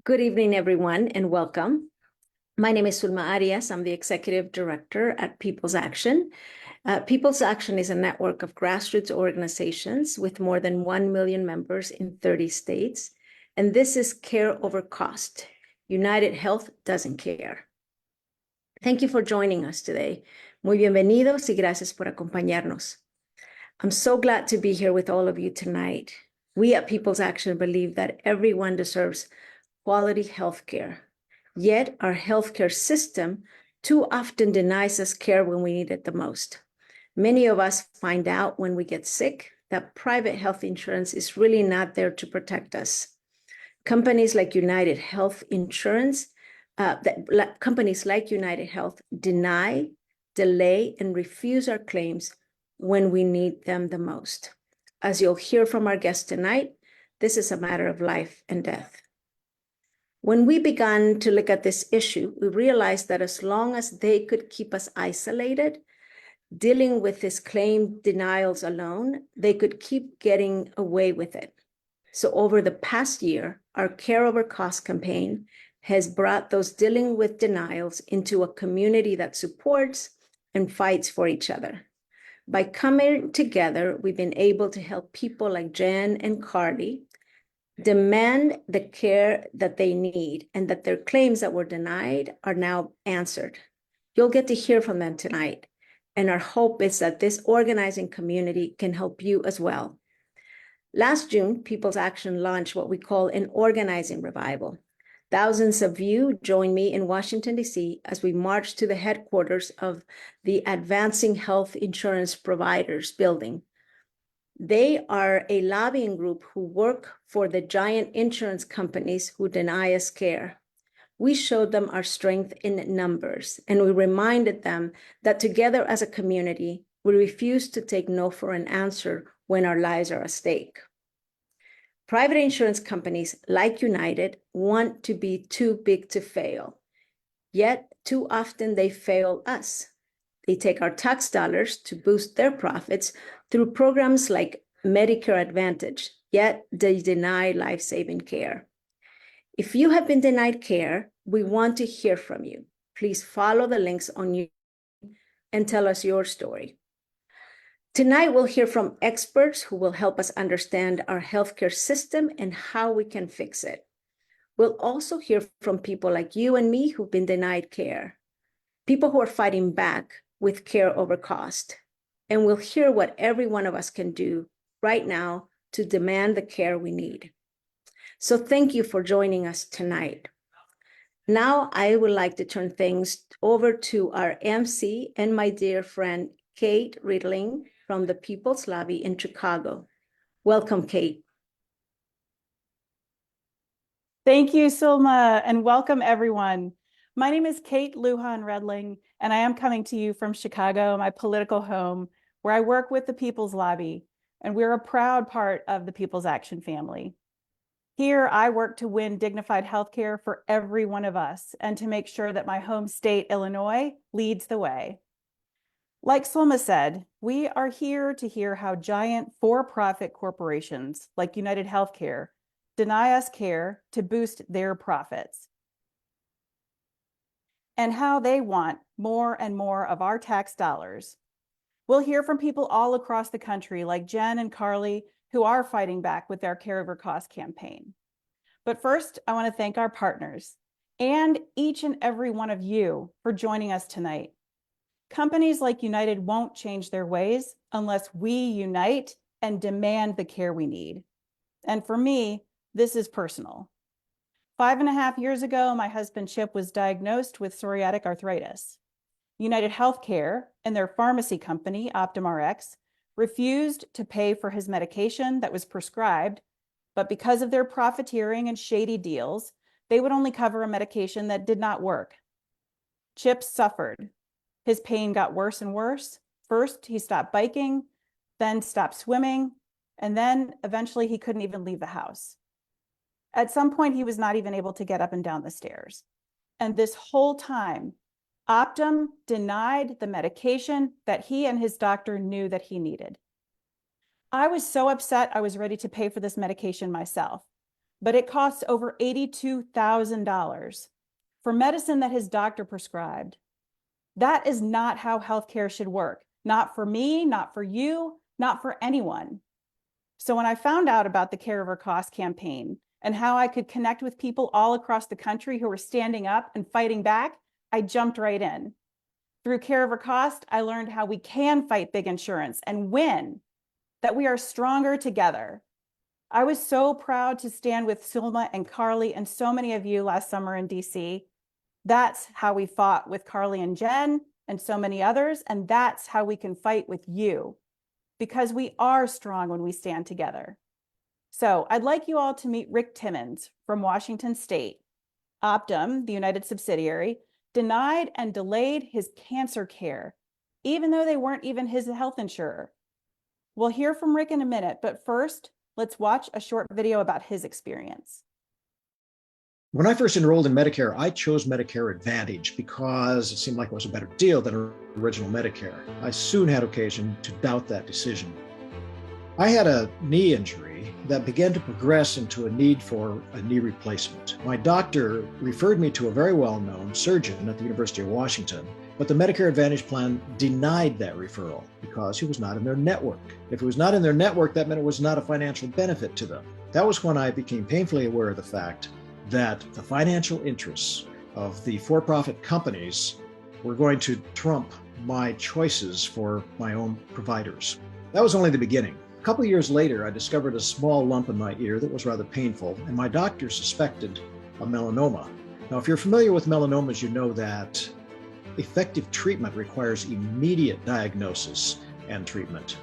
Good evening, everyone, and welcome. My name is Zulma Arias. I'm the Executive Director at People's Action. People's Action is a network of grassroots organizations with more than 1 million members in 30 states. And this is Care Over Cost. United Health doesn't care. Thank you for joining us today. Muy bienvenidos y gracias por acompañarnos. I'm so glad to be here with all of you tonight. We at People's Action believe that everyone deserves quality healthcare. Yet our healthcare system too often denies us care when we need it the most. Many of us find out when we get sick that private health insurance is really not there to protect us. Companies like United Health Insurance, companies like United Health deny, delay, and refuse our claims when we need them the most. As you'll hear from our guest tonight, this is a matter of life and death. When we began to look at this issue, we realized that as long as they could keep us isolated, dealing with this claim denials alone, they could keep getting away with it. So over the past year, our Care Over Cost campaign has brought those dealing with denials into a community that supports and fights for each other. By coming together, we've been able to help people like Jen and Carly demand the care that they need and that their claims that were denied are now answered. You'll get to hear from them tonight. And our hope is that this organizing community can help you as well. Last June, People's Action launched what we call an organizing revival. Thousands of you joined me in Washington, D.C. as we marched to the headquarters of the Advancing Health Insurance Providers building. They are a lobbying group who work for the giant insurance companies who deny us care. We showed them our strength in numbers, and we reminded them that together as a community, we refuse to take no for an answer when our lives are at stake. Private insurance companies like United want to be too big to fail, yet too often they fail us. They take our tax dollars to boost their profits through programs like Medicare Advantage, yet they deny life-saving care. If you have been denied care, we want to hear from you. Please follow the links on you and tell us your story. Tonight, we'll hear from experts who will help us understand our healthcare system and how we can fix it. We'll also hear from people like you and me who've been denied care, people who are fighting back with Care Over Cost. And we'll hear what every one of us can do right now to demand the care we need. So thank you for joining us tonight. Now I would like to turn things over to our MC and my dear friend, Kate Riedling from the People's Lobby in Chicago. Welcome, Kate. Thank you, Zulma, and welcome everyone. My name is Kate Lujan Redling, and I am coming to you from Chicago, my political home, where I work with the People's Lobby, and we're a proud part of the People's Action family. Here, I work to win dignified healthcare for every one of us and to make sure that my home state, Illinois, leads the way. Like Zulma said, we are here to hear how giant for-profit corporations like United Healthcare deny us care to boost their profits, and how they want more and more of our tax dollars. We'll hear from people all across the country like Jen and Carly who are fighting back with their Care Over Cost campaign. But first, I want to thank our partners and each and every one of you for joining us tonight. Companies like United won't change their ways unless we unite and demand the care we need. And for me, this is personal. 5.5 years ago, my husband Chip was diagnosed with psoriatic arthritis. United Healthcare and their pharmacy company, OptumRx, refused to pay for his medication that was prescribed, but because of their profiteering and shady deals, they would only cover a medication that did not work. Chip suffered. His pain got worse and worse. First, he stopped biking, then stopped swimming, and then eventually he couldn't even leave the house. At some point, he was not even able to get up and down the stairs. And this whole time, Optum denied the medication that he and his doctor knew that he needed. I was so upset I was ready to pay for this medication myself. but it costs over $82,000 for medicine that his doctor prescribed. That is not how healthcare should work. Not for me, not for you, not for anyone. So when I found out about the Care Over Cost campaign and how I could connect with people all across the country who were standing up and fighting back, I jumped right in. Through Care Over Cost, I learned how we can fight big insurance and win, that we are stronger together. I was so proud to stand with Sulma and Carly and so many of you last summer in DC. That's how we fought with Carly and Jen and so many others, and that's how we can fight with you, because we are strong when we stand together. So I'd like you all to meet Rick Timmons from Washington State. Optum, the United subsidiary, denied and delayed his cancer care, even though they weren't even his health insurer. We'll hear from Rick in a minute, but first, let's watch a short video about his experience. When I first enrolled in Medicare, I chose Medicare Advantage because it seemed like it was a better deal than original Medicare. I soon had occasion to doubt that decision. I had a knee injury that began to progress into a need for a knee replacement. My doctor referred me to a very well-known surgeon at the University of Washington, but the Medicare Advantage plan denied that referral because he was not in their network. If it was not in their network, that meant it was not a financial benefit to them. That was when I became painfully aware of the fact that the financial interests of the for-profit companies were going to trump my choices for my own providers. That was only the beginning. A couple of years later, I discovered a small lump in my ear that was rather painful, and my doctor suspected a melanoma. Now, if you're familiar with melanomas, you know that effective treatment requires immediate diagnosis and treatment.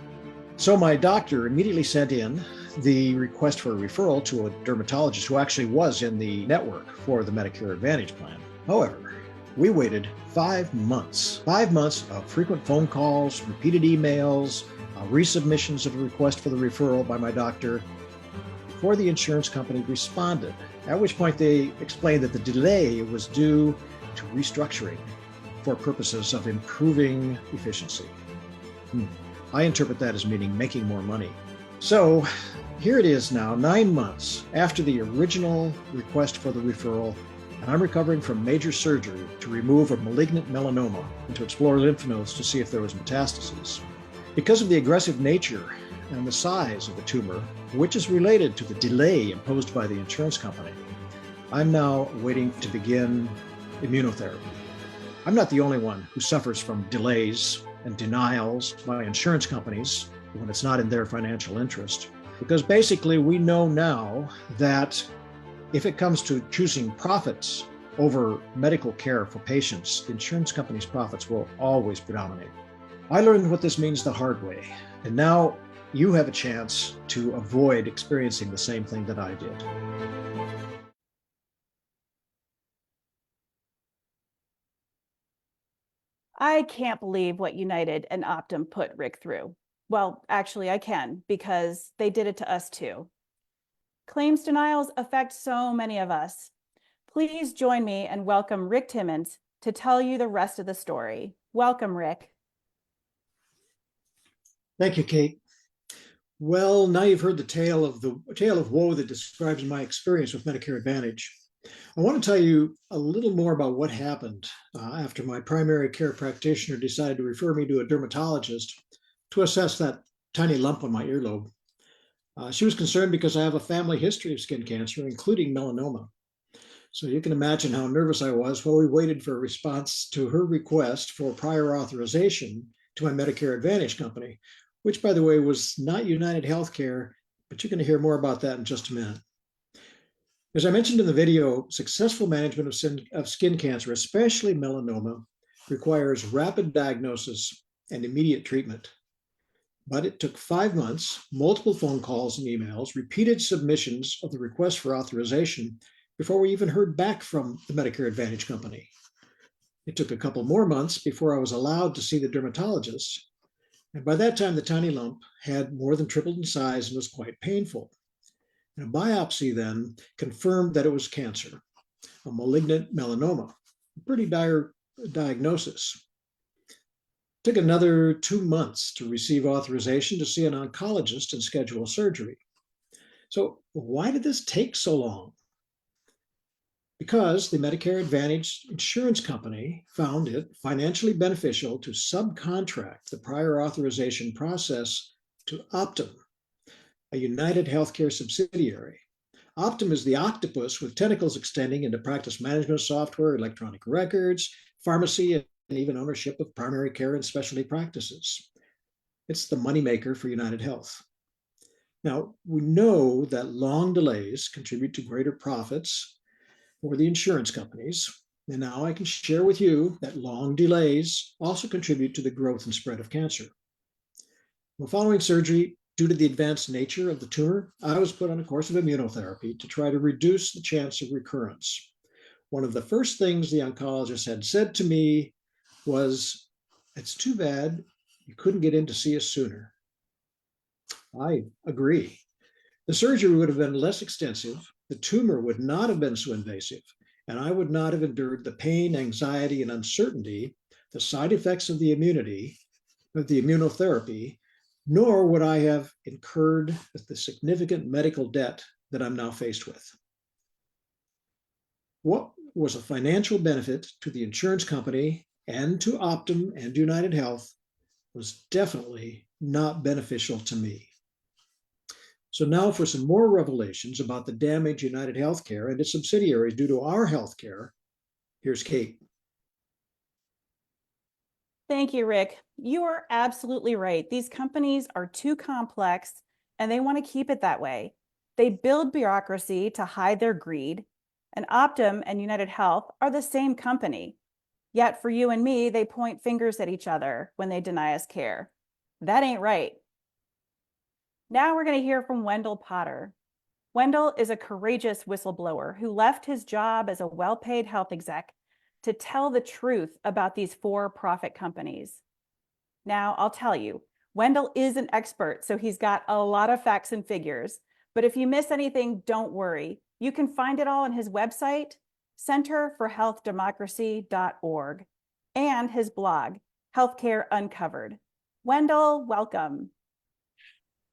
So my doctor immediately sent in the request for a referral to a dermatologist who actually was in the network for the Medicare Advantage plan. However, we waited 5 months of frequent phone calls, repeated emails, resubmissions of a request for the referral by my doctor before the insurance company responded, at which point they explained that the delay was due to restructuring for purposes of improving efficiency. I interpret that as meaning making more money. So here it is now, 9 months after the original request for the referral, and I'm recovering from major surgery to remove a malignant melanoma and to explore lymph nodes to see if there was metastases. Because of the aggressive nature and the size of the tumor, which is related to the delay imposed by the insurance company, I'm now waiting to begin immunotherapy. I'm not the only one who suffers from delays and denials by insurance companies when it's not in their financial interest. Because basically we know now that if it comes to choosing profits over medical care for patients, the insurance company's profits will always predominate. I learned what this means the hard way, and now you have a chance to avoid experiencing the same thing that I did. I can't believe what United and Optum put Rick through. Well, actually I can, because they did it to us too. Claims denials affect so many of us. Please join me and welcome Rick Timmons to tell you the rest of the story. Welcome, Rick. Thank you, Kate. Well, now you've heard the tale of woe that describes my experience with Medicare Advantage. I want to tell you a little more about what happened after my primary care practitioner decided to refer me to a dermatologist to assess that tiny lump on my earlobe. She was concerned because I have a family history of skin cancer, including melanoma. So you can imagine how nervous I was while we waited for a response to her request for prior authorization to my Medicare Advantage company, which, by the way, was not United Healthcare, but you're going to hear more about that in just a minute. As I mentioned in the video, successful management of skin cancer, especially melanoma, requires rapid diagnosis and immediate treatment. But it took 5 months, multiple phone calls and emails, repeated submissions of the request for authorization before we even heard back from the Medicare Advantage company. It took a couple more months before I was allowed to see the dermatologist. And by that time, the tiny lump had more than tripled in size and was quite painful. And a biopsy then confirmed that it was cancer, a malignant melanoma, a pretty dire diagnosis. It took another 2 months to receive authorization to see an oncologist and schedule surgery. So why did this take so long? Because the Medicare Advantage insurance company found it financially beneficial to subcontract the prior authorization process to Optum, a United Healthcare subsidiary. Optum is the octopus with tentacles extending into practice management software, electronic records, pharmacy, and even ownership of primary care and specialty practices. It's the moneymaker for United Health. Now, we know that long delays contribute to greater profits for the insurance companies. And now I can share with you that long delays also contribute to the growth and spread of cancer. Well, following surgery, due to the advanced nature of the tumor, I was put on a course of immunotherapy to try to reduce the chance of recurrence. One of the first things the oncologist had said to me was, "It's too bad you couldn't get in to see us sooner." I agree. The surgery would have been less extensive, the tumor would not have been so invasive, and I would not have endured the pain, anxiety, and uncertainty, the side effects of the immunotherapy, nor would I have incurred the significant medical debt that I'm now faced with. What was a financial benefit to the insurance company and to Optum and United Health was definitely not beneficial to me. So now for some more revelations about the damage United Healthcare and its subsidiaries do to our healthcare, here's Kate. Thank you, Rick. You are absolutely right. These companies are too complex and they want to keep it that way. They build bureaucracy to hide their greed, and Optum and United Health are the same company. Yet for you and me, they point fingers at each other when they deny us care. That ain't right. Now we're going to hear from Wendell Potter. Wendell is a courageous whistleblower who left his job as a well-paid health exec to tell the truth about these for-profit companies. Now, I'll tell you, Wendell is an expert, so he's got a lot of facts and figures. But if you miss anything, don't worry. You can find it all on his website, centerforhealthdemocracy.org, and his blog, Healthcare Uncovered. Wendell, welcome.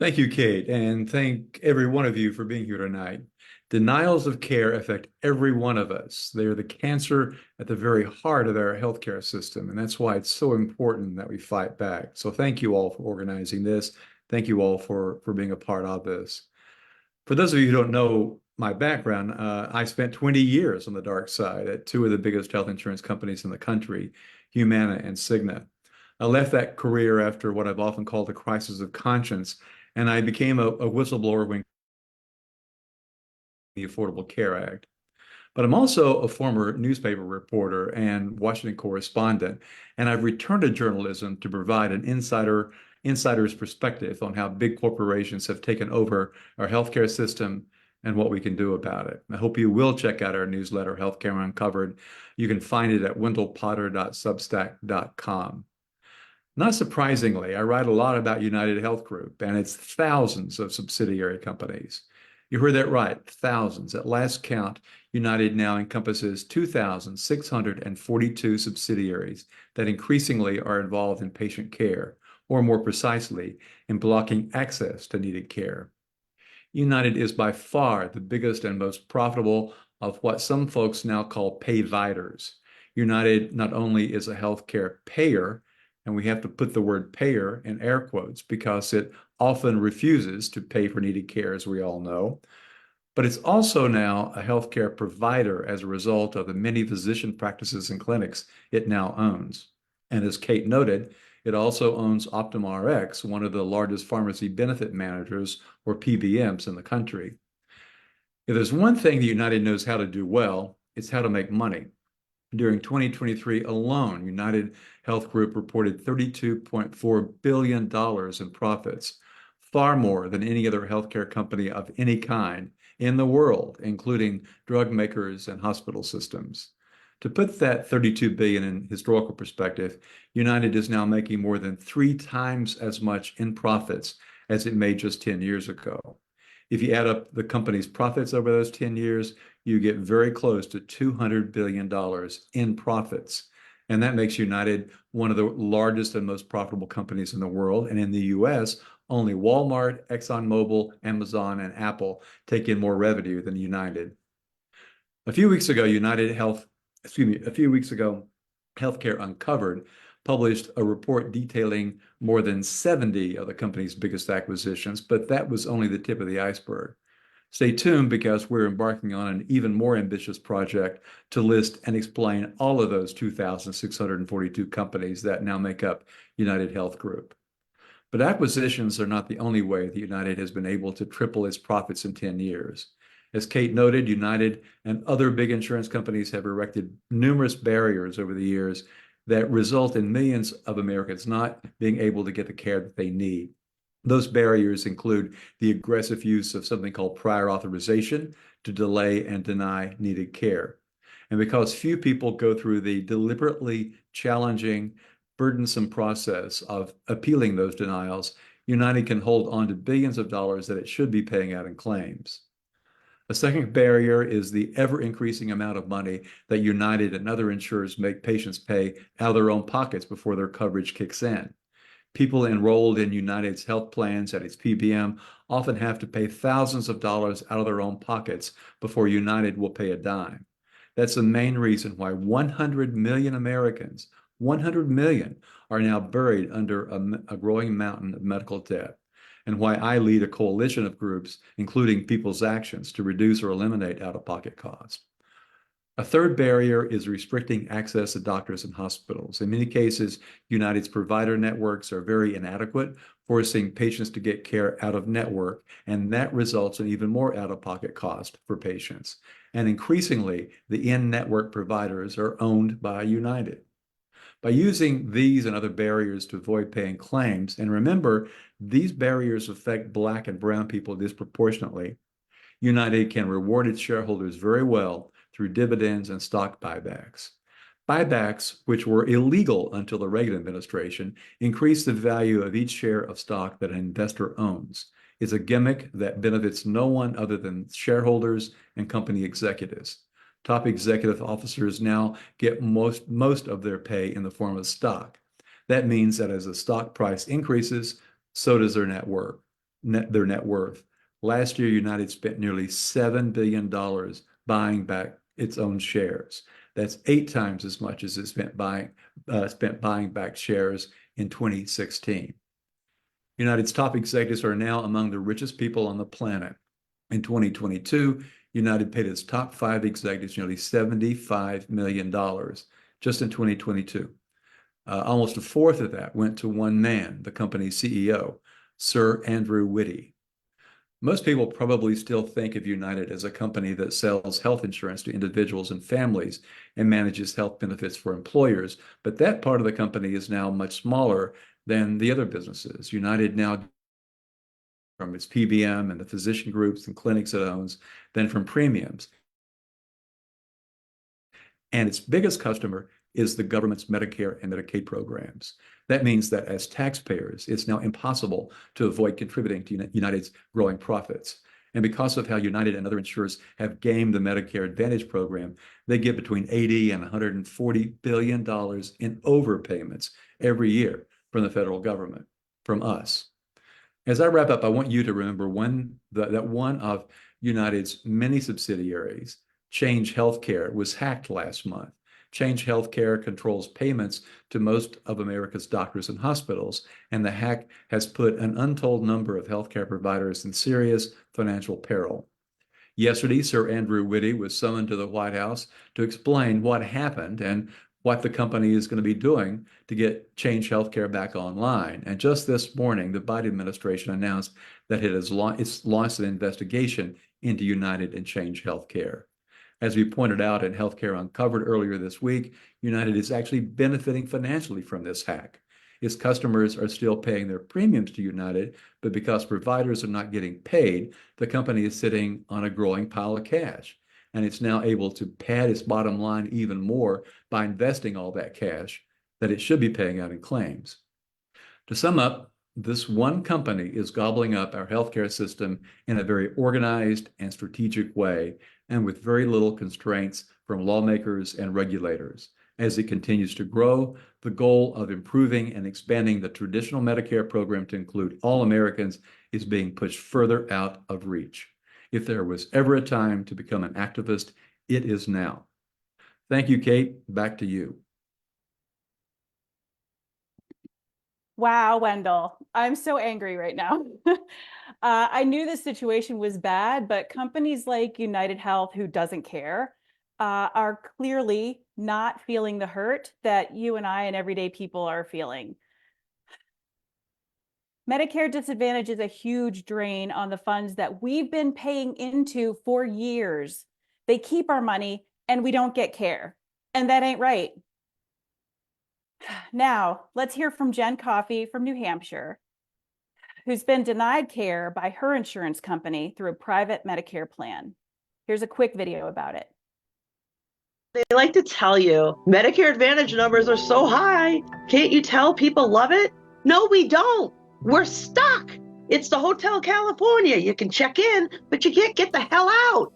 Thank you, Kate, and thank every one of you for being here tonight. Denials of care affect every one of us. They are the cancer at the very heart of our healthcare system, and that's why it's so important that we fight back. So thank you all for organizing this. Thank you all for being a part of this. For those of you who don't know my background, I spent 20 years on the dark side at two of the biggest health insurance companies in the country, Humana and Cigna. I left that career after what I've often called a crisis of conscience, and I became a whistleblower when the Affordable Care Act. But I'm also a former newspaper reporter and Washington correspondent, and I've returned to journalism to provide an insider's perspective on how big corporations have taken over our healthcare system and what we can do about it. I hope you will check out our newsletter, Healthcare Uncovered. You can find it at wendellpotter.substack.com. Not surprisingly, I write a lot about United Health Group and its thousands of subsidiary companies. You heard that right, thousands. At last count, United now encompasses 2,642 subsidiaries that increasingly are involved in patient care, or more precisely, in blocking access to needed care. United is by far the biggest and most profitable of what some folks now call payviders. United not only is a healthcare payer, and we have to put the word payer in air quotes because it often refuses to pay for needed care, as we all know. But it's also now a healthcare provider as a result of the many physician practices and clinics it now owns. And as Kate noted, it also owns OptumRx, one of the largest pharmacy benefit managers, or PBMs, in the country. If there's one thing that United knows how to do well, it's how to make money. During 2023 alone, United Health Group reported $32.4 billion in profits, far more than any other healthcare company of any kind in the world, including drug makers and hospital systems. To put that $32 billion in historical perspective, United is now making more than 3 times as much in profits as it made just 10 years ago. If you add up the company's profits over those 10 years, you get very close to $200 billion in profits. And that makes United one of the largest and most profitable companies in the world. And in the US, Only Walmart, ExxonMobil, Amazon, and Apple take in more revenue than United. A few weeks ago, Healthcare Uncovered published a report detailing more than 70 of the company's biggest acquisitions, but that was only the tip of the iceberg. Stay tuned because we're embarking on an even more ambitious project to list and explain all of those 2,642 companies that now make up United Health Group. But acquisitions are not the only way that United has been able to triple its profits in 10 years. As Kate noted, United and other big insurance companies have erected numerous barriers over the years that result in millions of Americans not being able to get the care that they need. Those barriers include the aggressive use of something called prior authorization to delay and deny needed care. And because few people go through the deliberately challenging, burdensome process of appealing those denials, United can hold on to billions of dollars that it should be paying out in claims. A second barrier is the ever-increasing amount of money that United and other insurers make patients pay out of their own pockets before their coverage kicks in. People enrolled in United's health plans at its PBM often have to pay thousands of dollars out of their own pockets before United will pay a dime. That's the main reason why 100 million Americans, 100 million, are now buried under a growing mountain of medical debt, and why I lead a coalition of groups, including People's Actions, to reduce or eliminate out-of-pocket costs. A third barrier is restricting access to doctors and hospitals. In many cases, United's provider networks are very inadequate, forcing patients to get care out of network, and that results in even more out-of-pocket cost for patients. And increasingly, the in-network providers are owned by United. By using these and other barriers to avoid paying claims, and remember, these barriers affect Black and brown people disproportionately, United can reward its shareholders very well through dividends and stock buybacks. Buybacks, which were illegal until the Reagan administration, increase the value of each share of stock that an investor owns. It's a gimmick that benefits no one other than shareholders and company executives. Top executive officers now get most of their pay in the form of stock. That means that as the stock price increases, so does their net worth. Last year, United spent nearly $7 billion buying back its own shares. That's 8 times as much as it spent buying back shares in 2016. United's top executives are now among the richest people on the planet. In 2022, United paid its top 5 executives nearly $75 million just in 2022. Almost a fourth of that went to one man, the company's CEO, Sir Andrew Whitty. Most people probably still think of United as a company that sells health insurance to individuals and families and manages health benefits for employers, but that part of the company is now much smaller than the other businesses. United now, from its PBM and the physician groups and clinics it owns, than from premiums. And its biggest customer is the government's Medicare and Medicaid programs. That means that as taxpayers, it's now impossible to avoid contributing to United's growing profits. And because of how United and other insurers have gamed the Medicare Advantage program, they get between $80 and $140 billion in overpayments every year from the federal government, from us. As I wrap up, I want you to remember that one of United's many subsidiaries, Change Healthcare, was hacked last month. Change Healthcare controls payments to most of America's doctors and hospitals, and the hack has put an untold number of healthcare providers in serious financial peril. Yesterday, Sir Andrew Whitty was summoned to the White House to explain what happened and what the company is going to be doing to get Change Healthcare back online. And just this morning, the Biden administration announced that it's launched an investigation into United and Change Healthcare. As we pointed out in Healthcare Uncovered earlier this week, United is actually benefiting financially from this hack. Its customers are still paying their premiums to United, but because providers are not getting paid, the company is sitting on a growing pile of cash. And it's now able to pad its bottom line even more by investing all that cash that it should be paying out in claims. To sum up, this one company is gobbling up our healthcare system in a very organized and strategic way, and with very little constraints from lawmakers and regulators. As it continues to grow, the goal of improving and expanding the traditional Medicare program to include all Americans is being pushed further out of reach. If there was ever a time to become an activist, it is now. Thank you, Kate. Back to you. Wow, Wendell, I'm so angry right now. I knew this situation was bad, but companies like United Health, who doesn't care, are clearly not feeling the hurt that you and I and everyday people are feeling. Medicare Disadvantage is a huge drain on the funds that we've been paying into for years. They keep our money and we don't get care, and that ain't right. Now, let's hear from Jen Coffey from New Hampshire, who's been denied care by her insurance company through a private Medicare plan. Here's a quick video about it. They like to tell you Medicare Advantage numbers are so high. Can't you tell people love it? No, we don't. We're stuck. It's the Hotel California. You can check in, but you can't get the hell out.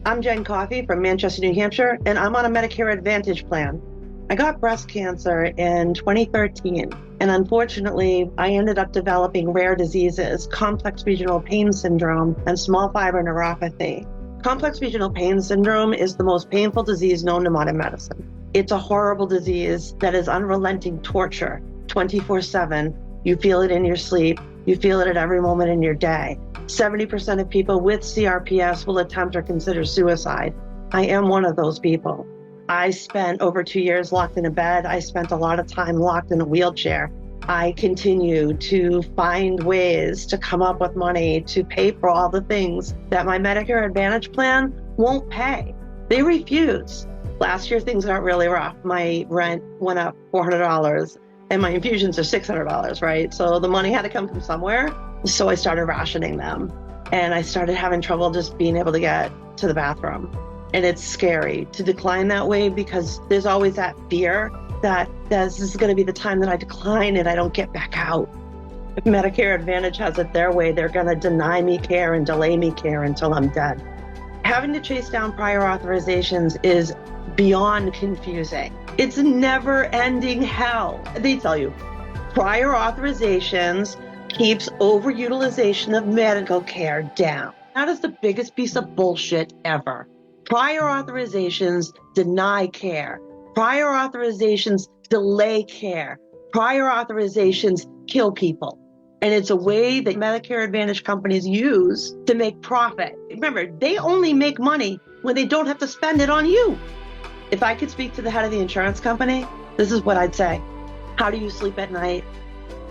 I'm Jen Coffey from Manchester, New Hampshire, and I'm on a Medicare Advantage plan. I got breast cancer in 2013, and unfortunately, I ended up developing rare diseases, complex regional pain syndrome, and small fiber neuropathy. Complex regional pain syndrome is the most painful disease known to modern medicine. It's a horrible disease that is unrelenting torture, 24/7. You feel it in your sleep. You feel it at every moment in your day. 70% of people with CRPS will attempt or consider suicide. I am one of those people. I spent over 2 years locked in a bed. I spent a lot of time locked in a wheelchair. I continue to find ways to come up with money to pay for all the things that my Medicare Advantage plan won't pay. They refuse. Last year, things got really rough. My rent went up $400 and my infusions are $600, right? So the money had to come from somewhere. So I started rationing them and I started having trouble just being able to get to the bathroom. And it's scary to decline that way because there's always that fear that this is going to be the time that I decline and I don't get back out. If Medicare Advantage has it their way, they're going to deny me care and delay me care until I'm dead. Having to chase down prior authorizations is beyond confusing. It's never-ending hell. They tell you, prior authorizations keeps overutilization of medical care down. That is the biggest piece of bullshit ever. Prior authorizations deny care. Prior authorizations delay care. Prior authorizations kill people. And it's a way that Medicare Advantage companies use to make profit. Remember, they only make money when they don't have to spend it on you. If I could speak to the head of the insurance company, this is what I'd say. How do you sleep at night?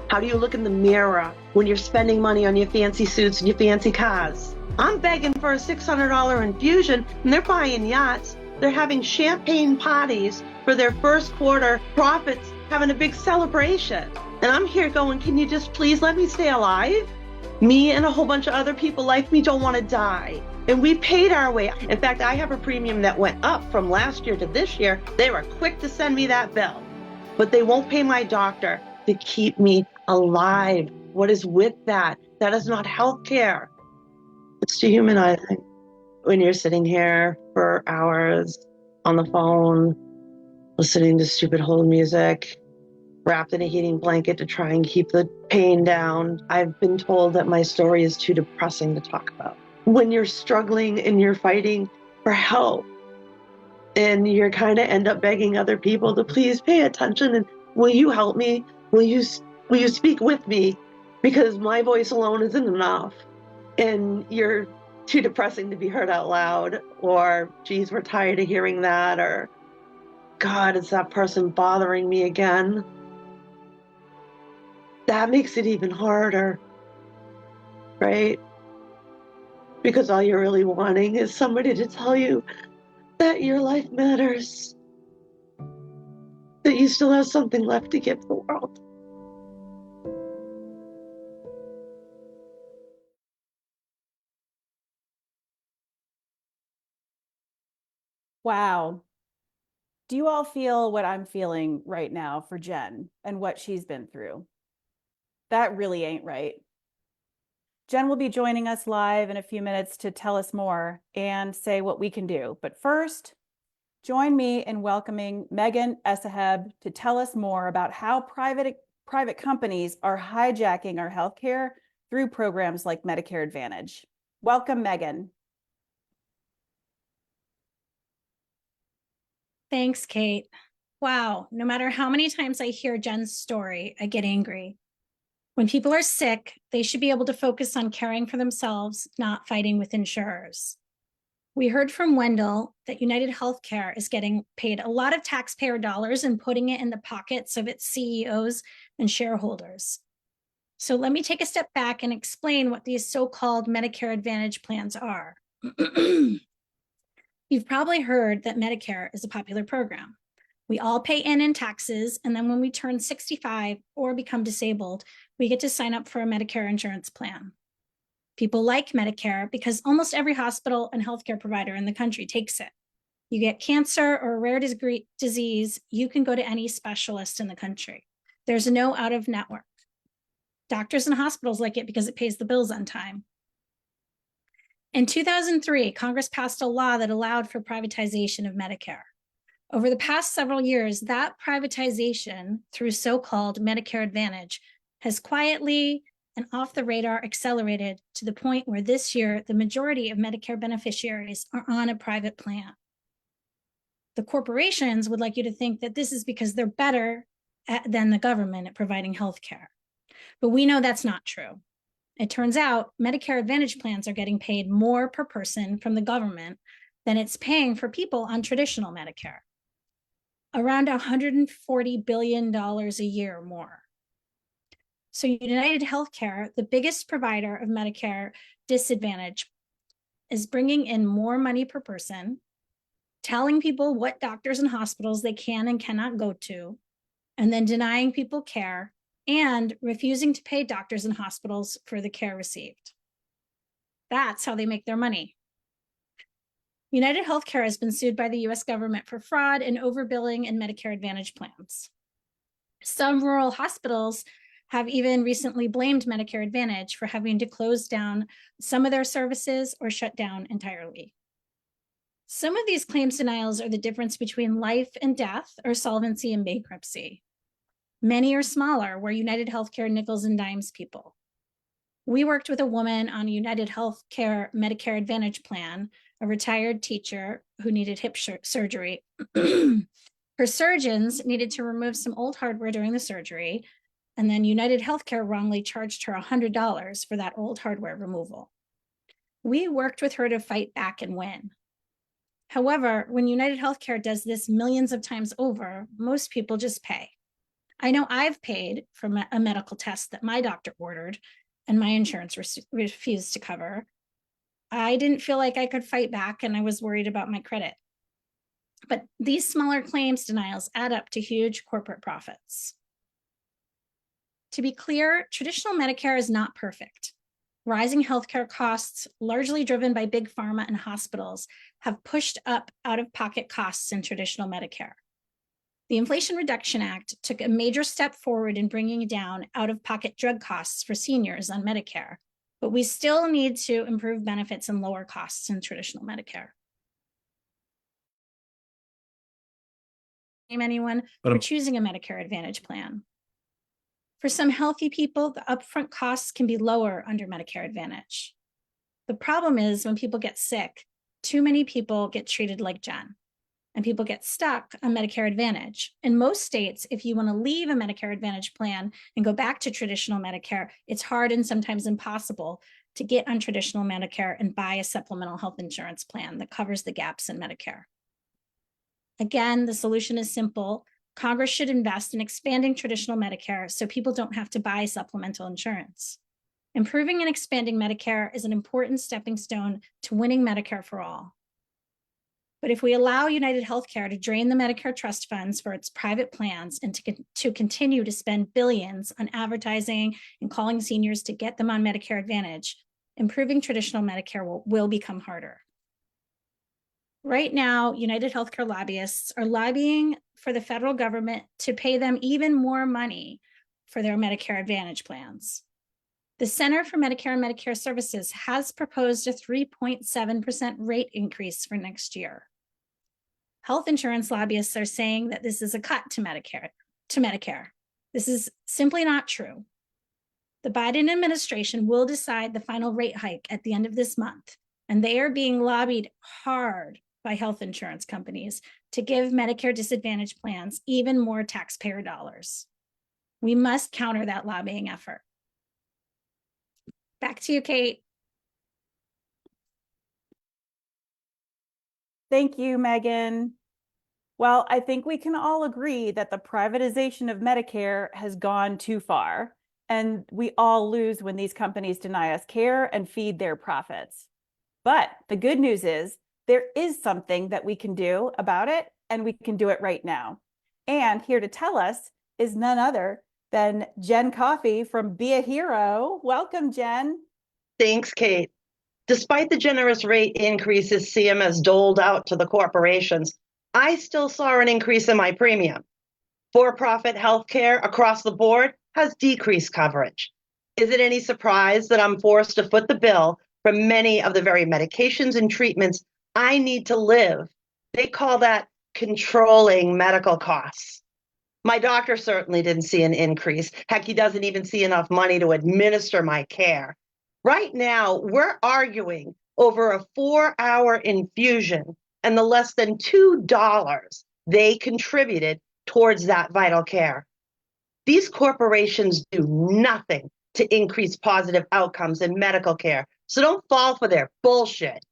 How do you look in the mirror when you're spending money on your fancy suits and your fancy cars? I'm begging for a $600 infusion and they're buying yachts. They're having champagne parties for their first quarter profits, having a big celebration. And I'm here going, can you just please let me stay alive? Me and a whole bunch of other people like me don't want to die. And we paid our way. In fact, I have a premium that went up from last year to this year. They were quick to send me that bill, but they won't pay my doctor to keep me alive. What is with that? That is not health care. It's dehumanizing. When you're sitting here for hours on the phone, listening to stupid hold music, wrapped in a heating blanket to try and keep the pain down. I've been told that my story is too depressing to talk about. When you're struggling and you're fighting for help and you're kind of end up begging other people to please pay attention and will you help me? Will you speak with me? Because my voice alone isn't enough. And you're too depressing to be heard out loud, or geez, we're tired of hearing that, or God, is that person bothering me again? That makes it even harder, right? Because all you're really wanting is somebody to tell you that your life matters, that you still have something left to give the world. Wow. Do you all feel what I'm feeling right now for Jen and what she's been through? That really ain't right. Jen will be joining us live in a few minutes to tell us more and say what we can do. But first, Join me in welcoming Megan Essaheb to tell us more about how private companies are hijacking our healthcare through programs like Medicare Advantage. Welcome, Megan. Thanks, Kate. Wow, no matter how many times I hear Jen's story, I get angry. When people are sick, they should be able to focus on caring for themselves, not fighting with insurers. We heard from Wendell that United Healthcare is getting paid a lot of taxpayer dollars and putting it in the pockets of its CEOs and shareholders. So let me take a step back and explain what these so-called Medicare Advantage plans are. You've probably heard that Medicare is a popular program. We all pay in taxes, and then when we turn 65 or become disabled, we get to sign up for a Medicare insurance plan. People like Medicare because almost every hospital and healthcare provider in the country takes it. You get cancer or a rare disease, you can go to any specialist in the country. There's no out-of-network. Doctors and hospitals like it because it pays the bills on time. In 2003, Congress passed a law that allowed for privatization of Medicare. Over the past several years, that privatization through so-called Medicare Advantage has quietly and off the radar accelerated to the point where this year, the majority of Medicare beneficiaries are on a private plan. The corporations would like you to think that this is because they're better than the government at providing health care. But we know that's not true. It turns out Medicare Advantage plans are getting paid more per person from the government than it's paying for people on traditional Medicare. Around $140 billion a year more. So United Healthcare, the biggest provider of Medicare Disadvantage, is bringing in more money per person, telling people what doctors and hospitals they can and cannot go to, and then denying people care and refusing to pay doctors and hospitals for the care received. That's how they make their money. United Healthcare has been sued by the US government for fraud and overbilling in Medicare Advantage plans. Some rural hospitals have even recently blamed Medicare Advantage for having to close down some of their services or shut down entirely. Some of these claims denials are the difference between life and death or solvency and bankruptcy. Many are smaller, where United Healthcare nickels and dimes people. We worked with a woman on a United Healthcare Medicare Advantage plan, a retired teacher who needed hip surgery. Her surgeons needed to remove some old hardware during the surgery, and then United Healthcare wrongly charged her $100 for that old hardware removal. We worked with her to fight back and win. However, when United Healthcare does this millions of times over, most people just pay. I know I've paid for a medical test that my doctor ordered and my insurance refused to cover. I didn't feel like I could fight back, and I was worried about my credit. But these smaller claims denials add up to huge corporate profits. To be clear, traditional Medicare is not perfect. Rising healthcare costs, largely driven by big pharma and hospitals, have pushed up out-of-pocket costs in traditional Medicare. The Inflation Reduction Act took a major step forward in bringing down out-of-pocket drug costs for seniors on Medicare, but we still need to improve benefits and lower costs in traditional Medicare. Name anyone for choosing a Medicare Advantage plan. For some healthy people, the upfront costs can be lower under Medicare Advantage. The problem is when people get sick, too many people get treated like Jen, and people get stuck on Medicare Advantage. In most states, if you want to leave a Medicare Advantage plan and go back to traditional Medicare, it's hard and sometimes impossible to get on traditional Medicare and buy a supplemental health insurance plan that covers the gaps in Medicare. Again, the solution is simple. Congress should invest in expanding traditional Medicare so people don't have to buy supplemental insurance. Improving and expanding Medicare is an important stepping stone to winning Medicare for all. But if we allow United Healthcare to drain the Medicare trust funds for its private plans and to continue to spend billions on advertising and calling seniors to get them on Medicare Advantage, improving traditional Medicare will become harder. Right now, United Healthcare lobbyists are lobbying for the federal government to pay them even more money for their Medicare Advantage plans. The Center for Medicare and Medicare Services has proposed a 3.7% rate increase for next year. Health insurance lobbyists are saying that this is a cut to Medicare. This is simply not true. The Biden administration will decide the final rate hike at the end of this month, and they are being lobbied hard by health insurance companies to give Medicare Disadvantage plans even more taxpayer dollars. We must counter that lobbying effort. Back to you, Kate. Thank you, Megan. Well, I think we can all agree that the privatization of Medicare has gone too far, and we all lose when these companies deny us care and feed their profits. But the good news is there is something that we can do about it, and we can do it right now. And here to tell us is none other than Jen Coffey from Be a Hero. Welcome, Jen. Thanks, Kate. Despite the generous rate increases CMS doled out to the corporations, I still saw an increase in my premium. For-profit healthcare across the board has decreased coverage. Is it any surprise that I'm forced to foot the bill for many of the very medications and treatments I need to live? They call that controlling medical costs. My doctor certainly didn't see an increase. Heck, he doesn't even see enough money to administer my care. Right now, we're arguing over a 4-hour infusion and the less than $2 they contributed towards that vital care. These corporations do nothing to increase positive outcomes in medical care, so don't fall for their bullshit.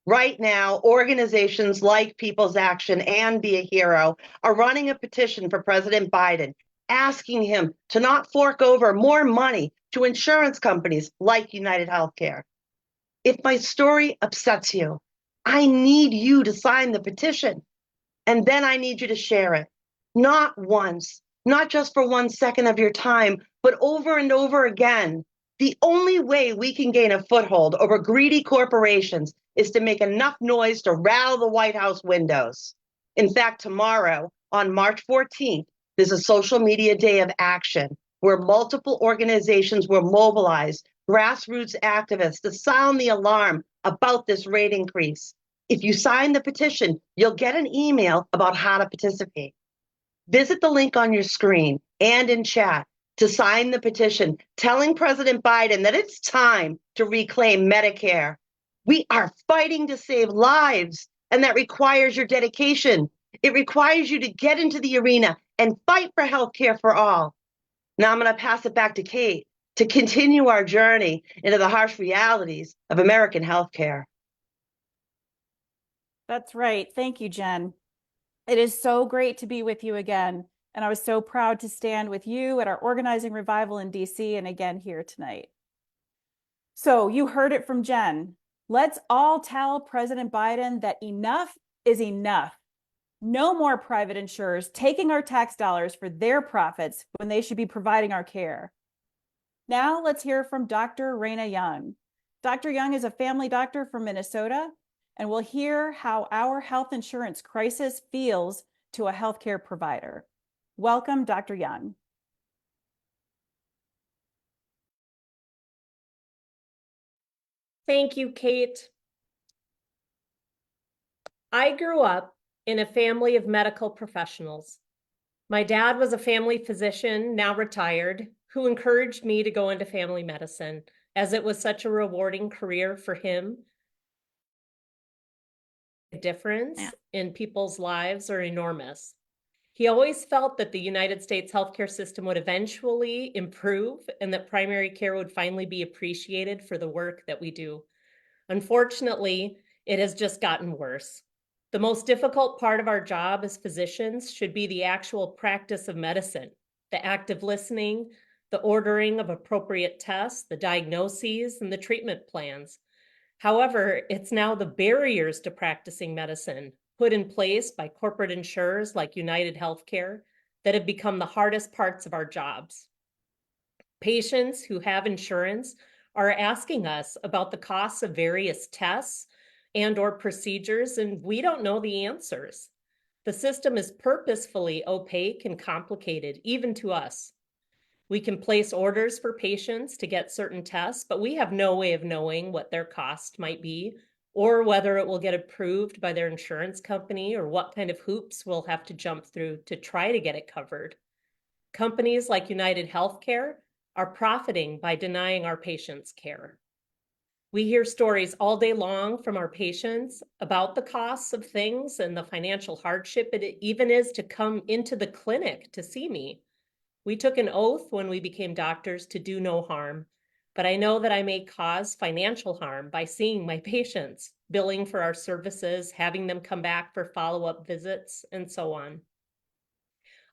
Right now, organizations like People's Action and Be a Hero are running a petition for President Biden, asking him to not fork over more money to insurance companies like United Healthcare. If my story upsets you, I need you to sign the petition, and then I need you to share it. Not once, not just for 1 second of your time, but over and over again. The only way we can gain a foothold over greedy corporations is to make enough noise to rattle the White House windows. In fact, tomorrow, on March 14th, there's a social media day of action where multiple organizations will mobilize grassroots activists to sound the alarm about this rate increase. If you sign the petition, you'll get an email about how to participate. Visit the link on your screen and in chat to sign the petition, telling President Biden that it's time to reclaim Medicare. We are fighting to save lives, and that requires your dedication. It requires you to get into the arena and fight for healthcare for all. Now I'm going to pass it back to Kate to continue our journey into the harsh realities of American healthcare. That's right. Thank you, Jen. It is so great to be with you again. And I was so proud to stand with you at our organizing revival in DC and again here tonight. So you heard it from Jen. Let's all tell President Biden that enough is enough. No more private insurers taking our tax dollars for their profits when they should be providing our care. Now let's hear from Dr. Raina Young. Dr. Young is a family doctor from Minnesota, and we'll hear how our health insurance crisis feels to a healthcare provider. Welcome, Dr. Young. Thank you, Kate. I grew up in a family of medical professionals. My dad was a family physician, now retired, who encouraged me to go into family medicine as it was such a rewarding career for him. The difference in people's lives are enormous. He always felt that the United States healthcare system would eventually improve and that primary care would finally be appreciated for the work that we do. Unfortunately, it has just gotten worse. The most difficult part of our job as physicians should be the actual practice of medicine, the active listening, the ordering of appropriate tests, the diagnoses, and the treatment plans. However, it's now the barriers to practicing medicine put in place by corporate insurers like United Healthcare that have become the hardest parts of our jobs. Patients who have insurance are asking us about the costs of various tests and/or procedures, and we don't know the answers. The system is purposefully opaque and complicated, even to us. We can place orders for patients to get certain tests, but we have no way of knowing what their cost might be or whether it will get approved by their insurance company, or what kind of hoops we'll have to jump through to try to get it covered. Companies like United Healthcare are profiting by denying our patients care. We hear stories all day long from our patients about the costs of things and the financial hardship it even is to come into the clinic to see me. We took an oath when we became doctors to do no harm, but I know that I may cause financial harm by seeing my patients, billing for our services, having them come back for follow-up visits, and so on.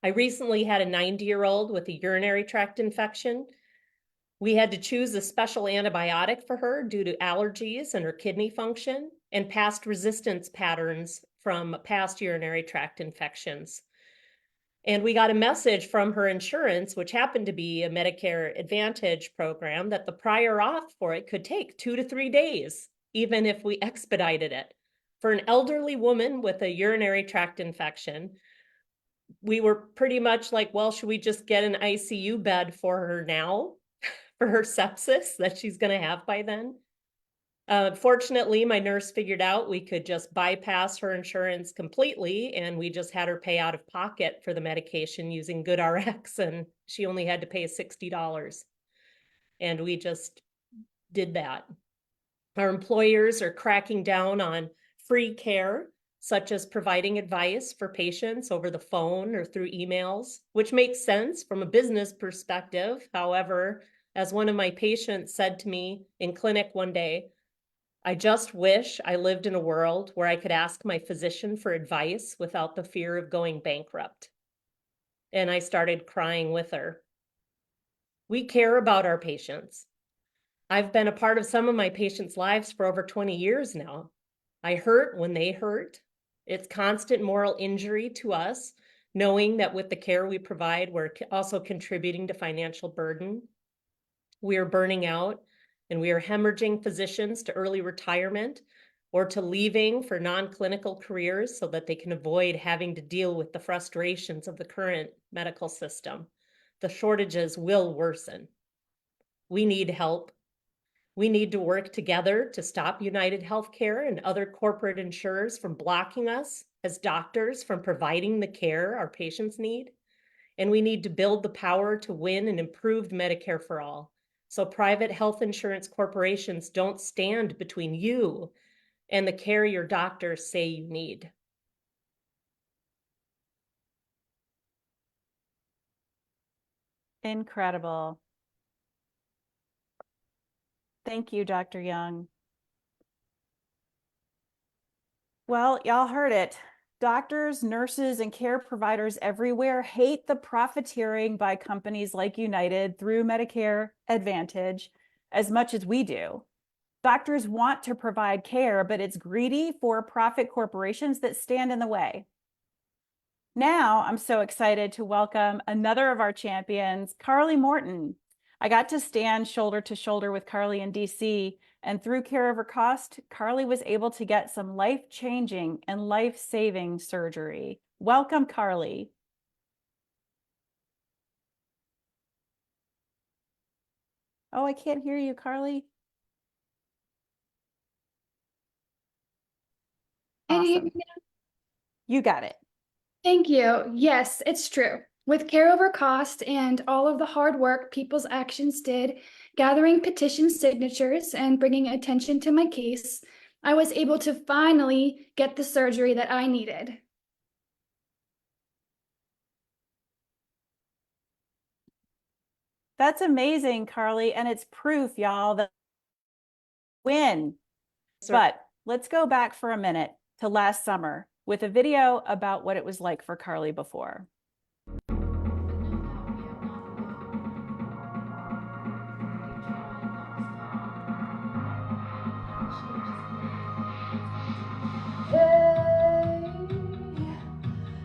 I recently had a 90-year-old with a urinary tract infection. We had to choose a special antibiotic for her due to allergies and her kidney function and past resistance patterns from past urinary tract infections. And we got a message from her insurance, which happened to be a Medicare Advantage program, that the prior auth for it could take 2 to 3 days, even if we expedited it. For an elderly woman with a urinary tract infection, we were pretty much like, well, should we just get an ICU bed for her now for her sepsis that she's going to have by then? Fortunately, my nurse figured out we could just bypass her insurance completely, and we just had her pay out of pocket for the medication using GoodRx, and she only had to pay $60. And we just did that. Our employers are cracking down on free care, such as providing advice for patients over the phone or through emails, which makes sense from a business perspective. However, as one of my patients said to me in clinic one day, I just wish I lived in a world where I could ask my physician for advice without the fear of going bankrupt. And I started crying with her. We care about our patients. I've been a part of some of my patients' lives for over 20 years now. I hurt when they hurt. It's constant moral injury to us, knowing that with the care we provide, we're also contributing to financial burden. We are burning out, and we are hemorrhaging physicians to early retirement or to leaving for non-clinical careers so that they can avoid having to deal with the frustrations of the current medical system. The shortages will worsen. We need help. We need to work together to stop United Healthcare and other corporate insurers from blocking us as doctors from providing the care our patients need. And we need to build the power to win an improved Medicare for all, so private health insurance corporations don't stand between you and the care your doctors say you need. Incredible. Thank you, Dr. Young. Well, y'all heard it. Doctors, nurses, and care providers everywhere hate the profiteering by companies like United through Medicare Advantage as much as we do. Doctors want to provide care, but it's greedy for-profit corporations that stand in the way. Now, I'm so excited to welcome another of our champions, Carly Morton. I got to stand shoulder to shoulder with Carly in DC, and through Care Over Cost, Carly was able to get some life-changing and life-saving surgery. Welcome, Carly. Oh, I can't hear you, Carly. Awesome. You got it. Thank you. Yes, it's true. With Care Over Cost and all of the hard work People's Actions did, gathering petition signatures and bringing attention to my case, I was able to finally get the surgery that I needed. That's amazing, Carly, and it's proof, y'all, that win. But let's go back for a minute to last summer with a video about what it was like for Carly before.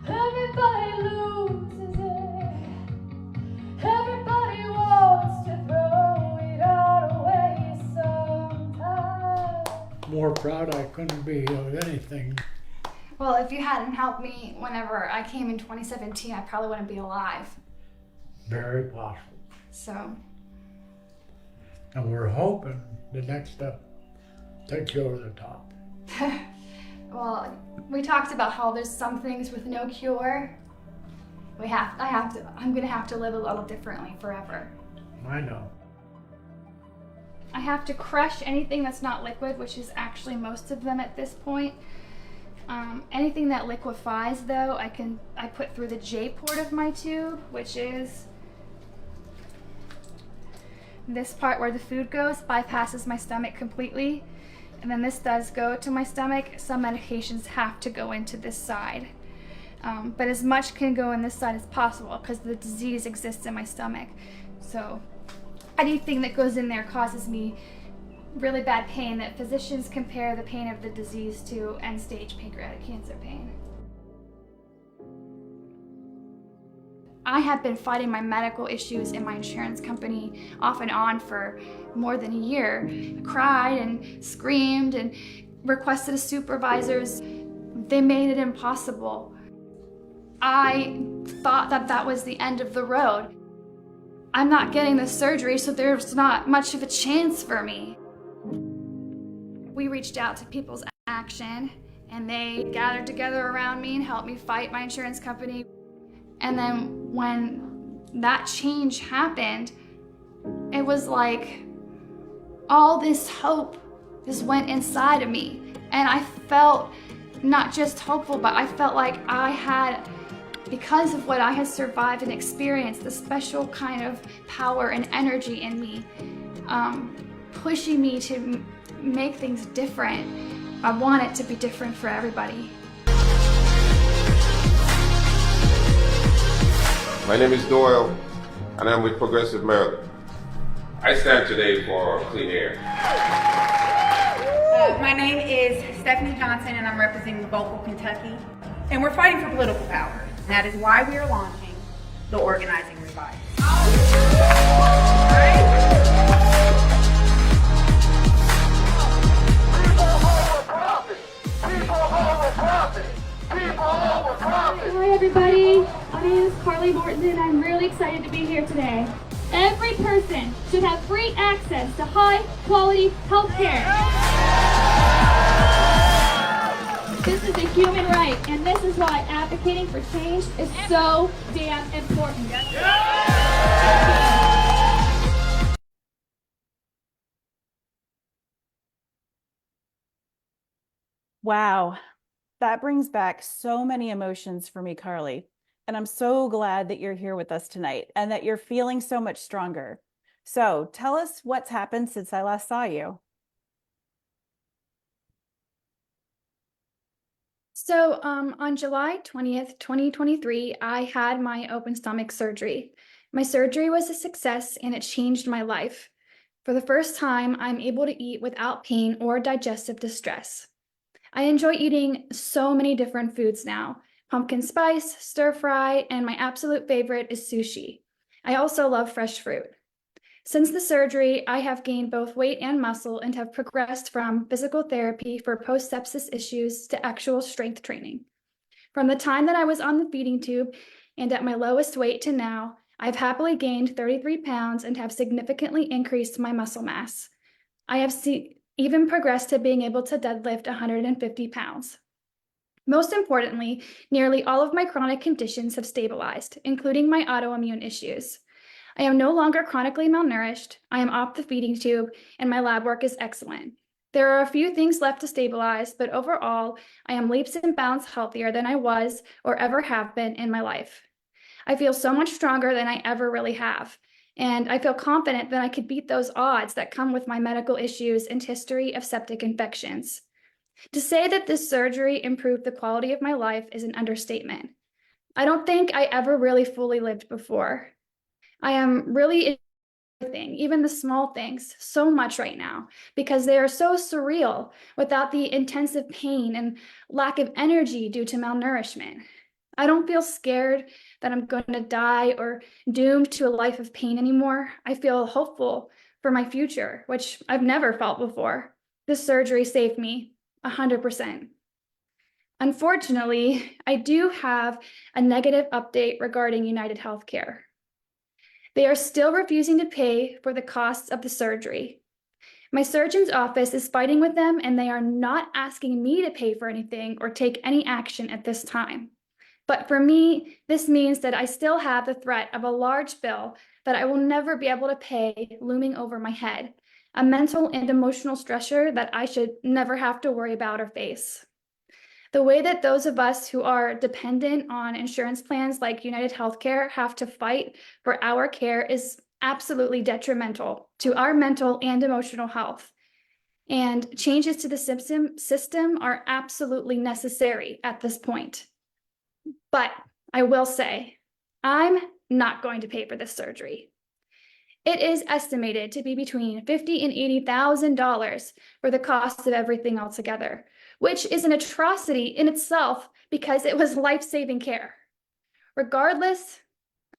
Everybody loses it. Everybody wants to throw it all away sometimes. More proud I couldn't be of anything. Well, if you hadn't helped me whenever I came in 2017, I probably wouldn't be alive. Very possible. So. And we're hoping the next step takes you over the top. Well, we talked about how there's some things with no cure. I'm gonna have to live a little differently forever. I know. I have to crush anything that's not liquid, which is actually most of them at this point. Anything that liquefies, though, I put through the J port of my tube, which is this part where the food goes, bypasses my stomach completely. And then this does go to my stomach. Some medications have to go into this side. But as much can go in this side as possible because the disease exists in my stomach. So anything that goes in there causes me really bad pain that physicians compare the pain of the disease to end-stage pancreatic cancer pain. I have been fighting my medical issues in my insurance company off and on for more than a year. I cried and screamed and requested a supervisor's. They made it impossible. I thought that that was the end of the road. I'm not getting the surgery, so there's not much of a chance for me. We reached out to People's Action, and they gathered together around me and helped me fight my insurance company. And then when that change happened, it was like all this hope just went inside of me. And I felt not just hopeful, but I felt like I had, because of what I had survived and experienced, the special kind of power and energy in me, pushing me to make things different. I want it to be different for everybody. My name is Doyle, and I'm with Progressive Maryland. I stand today for clean air. My name is Stephanie Johnson, and I'm representing Vocal Kentucky. And we're fighting for political power. That is why we are launching the Organizing Revive. Hi everybody, my name is Carly Morton and I'm really excited to be here today. Every person should have free access to high quality health care. This is a human right, and this is why advocating for change is so damn important. Wow, that brings back so many emotions for me, Carly. And I'm so glad that you're here with us tonight and that you're feeling so much stronger. So tell us what's happened since I last saw you. So on July 20th, 2023, I had my open stomach surgery. My surgery was a success and it changed my life. For the first time, I'm able to eat without pain or digestive distress. I enjoy eating so many different foods now: pumpkin spice, stir fry, and my absolute favorite is sushi. I also love fresh fruit. Since the surgery, I have gained both weight and muscle and have progressed from physical therapy for post-sepsis issues to actual strength training. From the time that I was on the feeding tube and at my lowest weight to now, I've happily gained 33 pounds and have significantly increased my muscle mass. I have even progressed to being able to deadlift 150 pounds. Most importantly, nearly all of my chronic conditions have stabilized, including my autoimmune issues. I am no longer chronically malnourished, I am off the feeding tube, and my lab work is excellent. There are a few things left to stabilize, but overall, I am leaps and bounds healthier than I was or ever have been in my life. I feel so much stronger than I ever really have, and I feel confident that I could beat those odds that come with my medical issues and history of septic infections. To say that this surgery improved the quality of my life is an understatement. I don't think I ever really fully lived before. I am really enjoying even the small things so much right now because they are so surreal without the intensive pain and lack of energy due to malnourishment. I don't feel scared that I'm going to die or doomed to a life of pain anymore. I feel hopeful for my future, which I've never felt before. This surgery saved me 100%. Unfortunately, I do have a negative update regarding United Healthcare. They are still refusing to pay for the costs of the surgery. My surgeon's office is fighting with them, and they are not asking me to pay for anything or take any action at this time. But for me, this means that I still have the threat of a large bill that I will never be able to pay looming over my head, a mental and emotional stressor that I should never have to worry about or face. The way that those of us who are dependent on insurance plans like United Healthcare have to fight for our care is absolutely detrimental to our mental and emotional health. And changes to the system are absolutely necessary at this point. But I will say, I'm not going to pay for this surgery. It is estimated to be between $50,000 and $80,000 for the cost of everything altogether, which is an atrocity in itself because it was life-saving care. Regardless,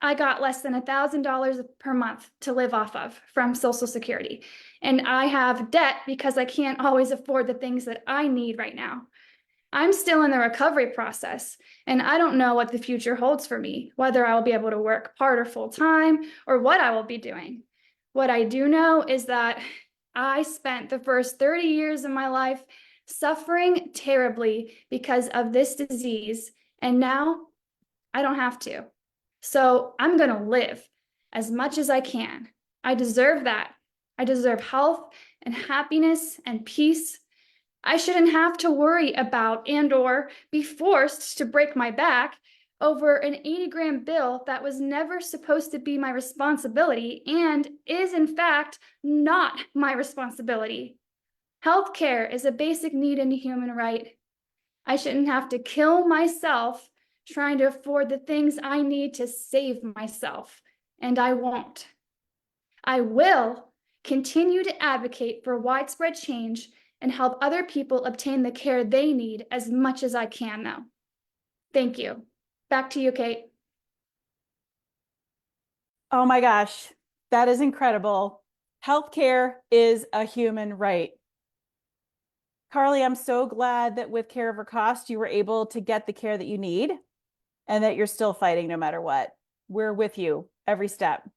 I got less than $1,000 per month to live off of from Social Security. And I have debt because I can't always afford the things that I need right now. I'm still in the recovery process, and I don't know what the future holds for me, whether I will be able to work part or full time or what I will be doing. What I do know is that I spent the first 30 years of my life suffering terribly because of this disease, and now I don't have to. So I'm going to live as much as I can. I deserve that. I deserve health and happiness and peace. I shouldn't have to worry about and/or be forced to break my back over an 80-gram bill that was never supposed to be my responsibility and is in fact not my responsibility. Healthcare is a basic need and a human right. I shouldn't have to kill myself trying to afford the things I need to save myself, and I won't. I will continue to advocate for widespread change and help other people obtain the care they need as much as I can now. Thank you. Back to you, Kate. Oh my gosh, that is incredible. Healthcare is a human right. Carly, I'm so glad that with Care Over Cost, you were able to get the care that you need and that you're still fighting no matter what. We're with you every step.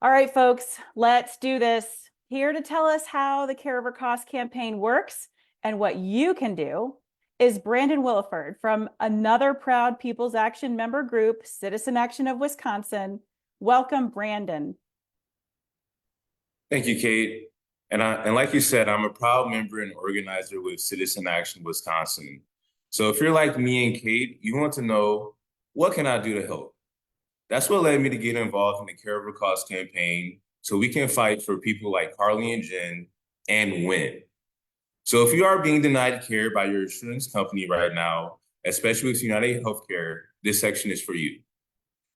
All right, folks, let's do this. Here to tell us how the Care Over Cost campaign works and what you can do is Brandon Williford from another proud People's Action member group, Citizen Action of Wisconsin. Welcome, Brandon. Thank you, Kate. And like you said, I'm a proud member and organizer with Citizen Action Wisconsin. So if you're like me and Kate, you want to know, what can I do to help? That's what led me to get involved in the Care Over Cost campaign so we can fight for people like Carly and Jen and win. So if you are being denied care by your insurance company right now, especially with United Healthcare, this section is for you.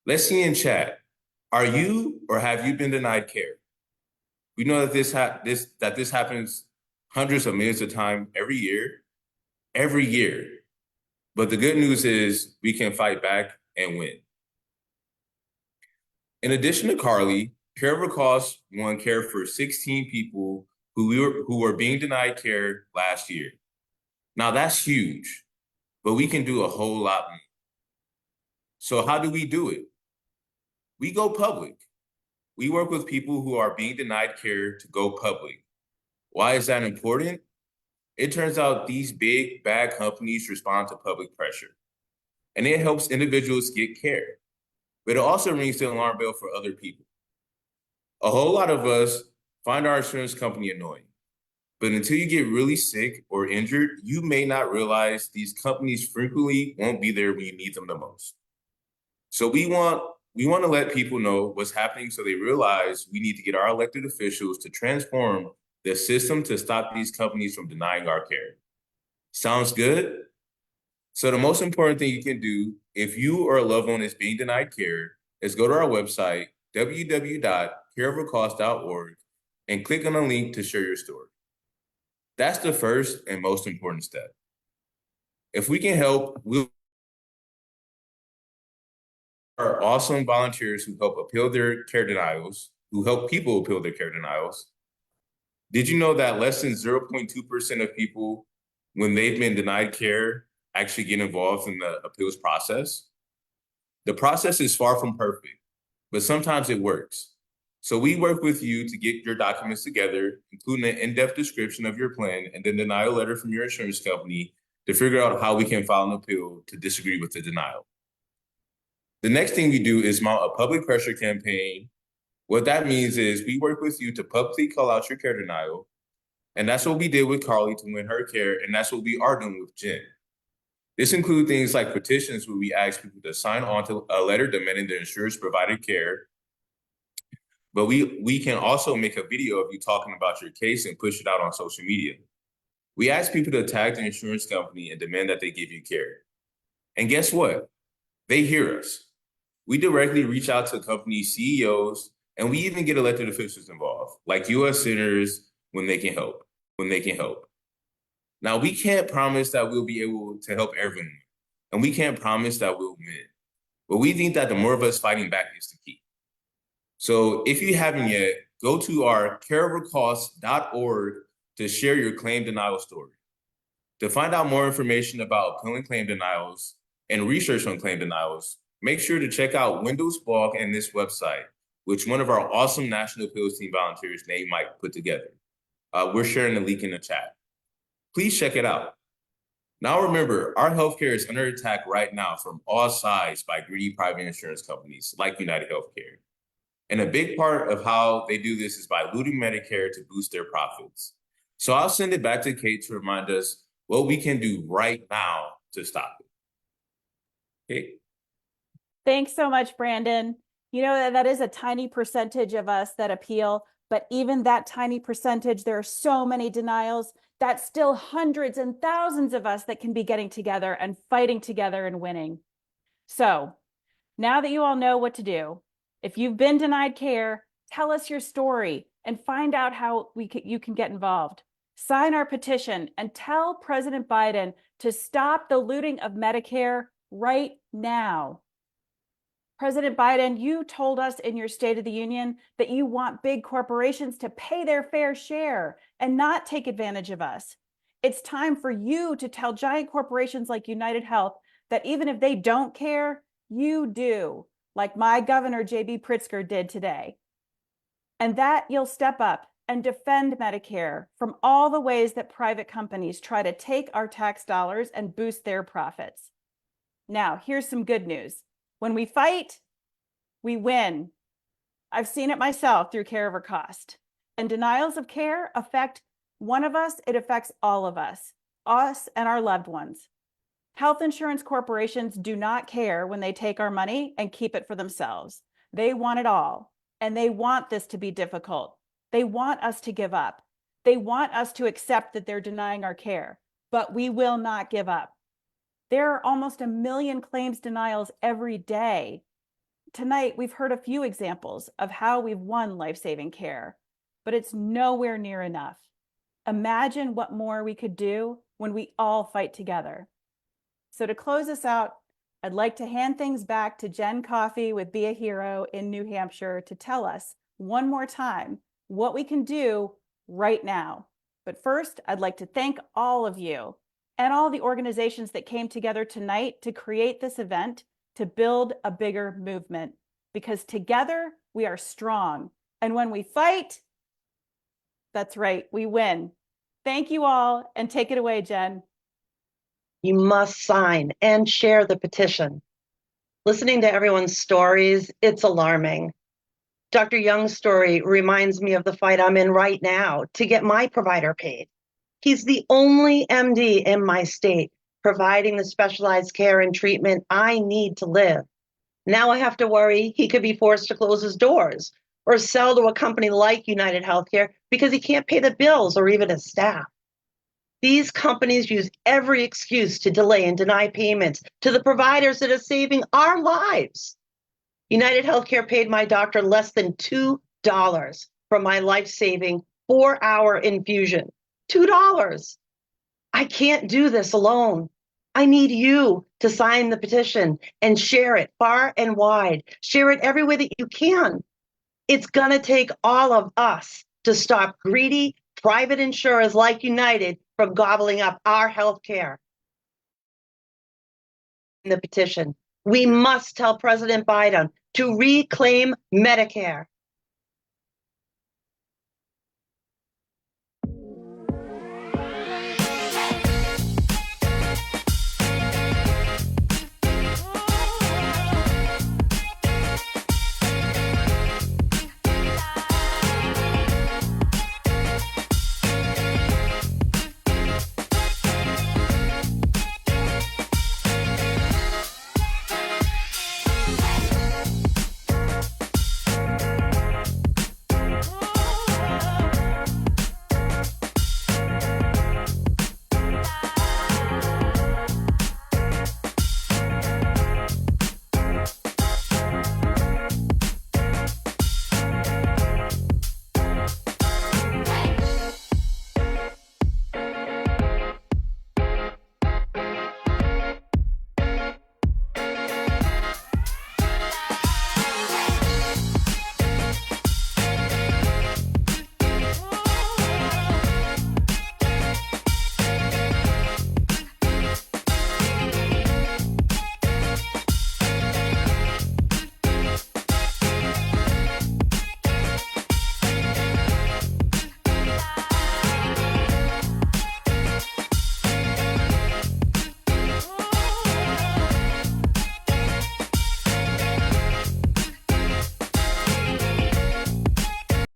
Let's see in chat, are you or have you been denied care? We know that this happens hundreds of millions of times every year. But the good news is we can fight back and win. In addition to Carly, Care Over Cost won care for 16 people who were being denied care last year. Now that's huge, but we can do a whole lot more. So how do we do it? We go public. We work with people who are being denied care to go public. Why is that important? It turns out these big, bad companies respond to public pressure, and it helps individuals get care. But it also rings the alarm bell for other people. A whole lot of us find our insurance company annoying, but until you get really sick or injured, you may not realize these companies frequently won't be there when you need them the most. So we want to let people know what's happening so they realize we need to get our elected officials to transform the system to stop these companies from denying our care. Sounds good? So the most important thing you can do if you or a loved one is being denied care is go to our website, www.careovercost.org, and click on the link to share your story. That's the first and most important step. If we can help, we'll are awesome volunteers who help appeal their care denials, who help people appeal their care denials. Did you know that less than 0.2% of people, when they've been denied care, actually get involved in the appeals process? The process is far from perfect, but sometimes it works. So we work with you to get your documents together, including an in-depth description of your plan and then denial letter from your insurance company to figure out how we can file an appeal to disagree with the denial. The next thing we do is mount a public pressure campaign. What that means is we work with you to publicly call out your care denial. And that's what we did with Carly to win her care. And that's what we are doing with Jen. This includes things like petitions where we ask people to sign on to a letter demanding the insurance provided care. But we can also make a video of you talking about your case and push it out on social media. We ask people to tag the insurance company and demand that they give you care. And guess what? They hear us. We directly reach out to company CEOs, and we even get elected officials involved, like U.S. senators when they can help. Now, we can't promise that we'll be able to help everyone, and we can't promise that we'll win. But we think that the more of us fighting back is the key. So if you haven't yet, go to our careovercost.org to share your claim denial story. To find out more information about appealing claim denials and research on claim denials, make sure to check out Wendell's blog and this website, which one of our awesome National Appeals Team volunteers named Mike put together. We're sharing the link in the chat. Please check it out. Now remember, our healthcare is under attack right now from all sides by greedy private insurance companies like United Healthcare. And a big part of how they do this is by looting Medicare to boost their profits. So I'll send it back to Kate to remind us what we can do right now to stop it. Kate? Thanks so much, Brandon. You know, that is a tiny percentage of us that appeal, but even that tiny percentage, there are so many denials. That's still hundreds and thousands of us that can be getting together and fighting together and winning. So now that you all know what to do, if you've been denied care, tell us your story and find out how you can get involved. Sign our petition and tell President Biden to stop the looting of Medicare right now. President Biden, you told us in your State of the Union that you want big corporations to pay their fair share and not take advantage of us. It's time for you to tell giant corporations like United Health that even if they don't care, you do, like my governor, J.B. Pritzker, did today. And that you'll step up and defend Medicare from all the ways that private companies try to take our tax dollars and boost their profits. Now, here's some good news. When we fight, we win. I've seen it myself through care over cost. And denials of care affect one of us, it affects all of us and our loved ones. Health insurance corporations do not care when they take our money and keep it for themselves. They want it all, and they want this to be difficult. They want us to give up. They want us to accept that they're denying our care, but we will not give up. There are almost 1 million claims denials every day. Tonight, we've heard a few examples of how we've won life-saving care, but it's nowhere near enough. Imagine what more we could do when we all fight together. So to close us out, I'd like to hand things back to Jen Coffey with Be a Hero in New Hampshire to tell us one more time what we can do right now. But first, I'd like to thank all of you and all the organizations that came together tonight to create this event, to build a bigger movement, because together we are strong. And when we fight, that's right, we win. Thank you all, and take it away, Jen. You must sign and share the petition. Listening to everyone's stories, it's alarming. Dr. Young's story reminds me of the fight I'm in right now to get my provider paid. He's the only MD in my state providing the specialized care and treatment I need to live. Now I have to worry he could be forced to close his doors or sell to a company like United Healthcare because he can't pay the bills or even his staff. These companies use every excuse to delay and deny payments to the providers that are saving our lives. United Healthcare paid my doctor less than $2 for my life-saving 4-hour infusion. $2. I can't do this alone. I need you to sign the petition and share it far and wide. Share it every way that you can. It's going to take all of us to stop greedy private insurers like United from gobbling up our health care. In the petition, we must tell President Biden to reclaim Medicare.